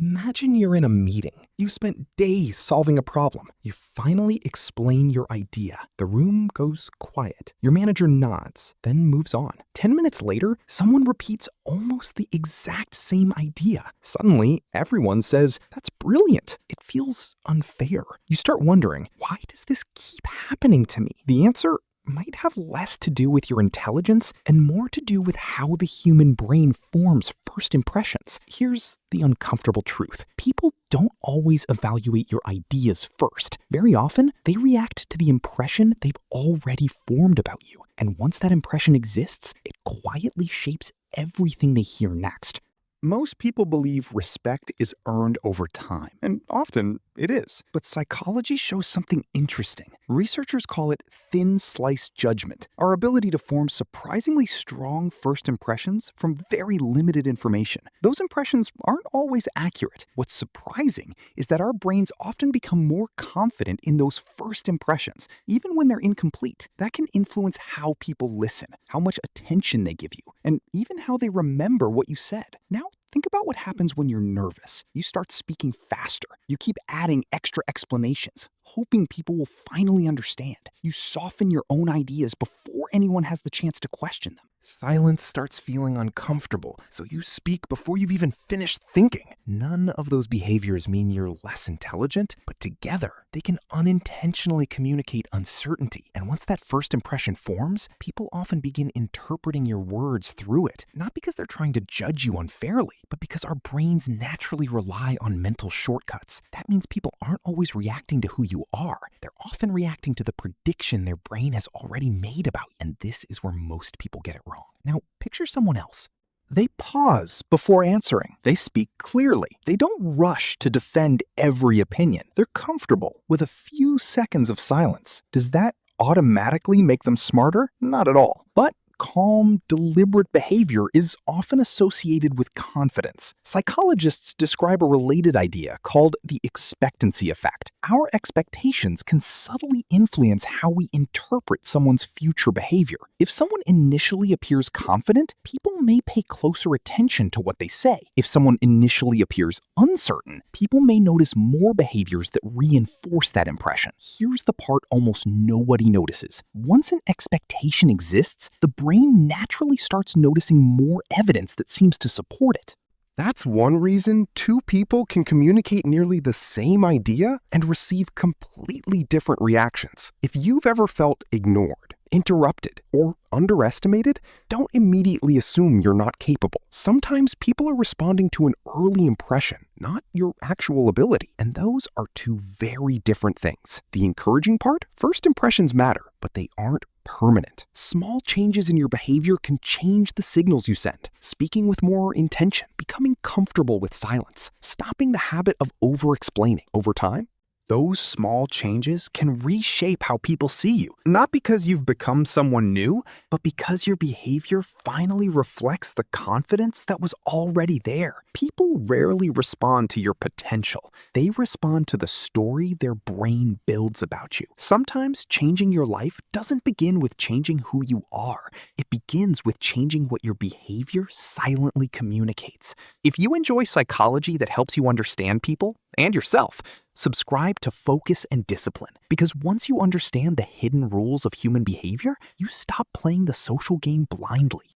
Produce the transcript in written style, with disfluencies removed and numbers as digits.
Imagine you're in a meeting. You spent days solving a problem. You finally explain your idea. The room goes quiet. Your manager nods, then moves on. 10 minutes later, someone repeats almost the exact same idea. Suddenly, everyone says, "That's brilliant." It feels unfair. You start wondering, why does this keep happening to me? The answer might have less to do with your intelligence and more to do with how the human brain forms first impressions. Here's the uncomfortable truth. People don't always evaluate your ideas first. Very often, they react to the impression they've already formed about you. And once that impression exists, it quietly shapes everything they hear next. Most people believe respect is earned over time, and often it is. But psychology shows something interesting. Researchers call it thin slice judgment, our ability to form surprisingly strong first impressions from very limited information. Those impressions aren't always accurate. What's surprising is that our brains often become more confident in those first impressions, even when they're incomplete. That can influence how people listen, how much attention they give you, and even how they remember what you said. Now, think about what happens when you're nervous. You start speaking faster. You keep adding extra explanations, hoping people will finally understand. You soften your own ideas before anyone has the chance to question them. Silence starts feeling uncomfortable, so you speak before you've even finished thinking. None of those behaviors mean you're less intelligent, but together, they can unintentionally communicate uncertainty. And once that first impression forms, people often begin interpreting your words through it, not because they're trying to judge you unfairly, but because our brains naturally rely on mental shortcuts. That means people aren't always reacting to who you are. They're often reacting to the prediction their brain has already made about you. And this is where most people get it wrong. Now, picture someone else. They pause before answering. They speak clearly. They don't rush to defend every opinion. They're comfortable with a few seconds of silence. Does that automatically make them smarter? Not at all. But calm, deliberate behavior is often associated with confidence. Psychologists describe a related idea called the expectancy effect. Our expectations can subtly influence how we interpret someone's future behavior. If someone initially appears confident, people may pay closer attention to what they say. If someone initially appears uncertain, people may notice more behaviors that reinforce that impression. Here's the part almost nobody notices. Once an expectation exists, the brain naturally starts noticing more evidence that seems to support it. That's one reason two people can communicate nearly the same idea and receive completely different reactions. If you've ever felt ignored, interrupted, or underestimated, don't immediately assume you're not capable. Sometimes people are responding to an early impression, not your actual ability. And those are two very different things. The encouraging part, first impressions matter, but they aren't permanent. Small changes in your behavior can change the signals you send. Speaking with more intention, becoming comfortable with silence, stopping the habit of over-explaining. Over time, those small changes can reshape how people see you. Not because you've become someone new, but because your behavior finally reflects the confidence that was already there. People rarely respond to your potential. They respond to the story their brain builds about you. Sometimes changing your life doesn't begin with changing who you are. It begins with changing what your behavior silently communicates. If you enjoy psychology that helps you understand people and yourself, subscribe to Focus and Discipline, because once you understand the hidden rules of human behavior, you stop playing the social game blindly.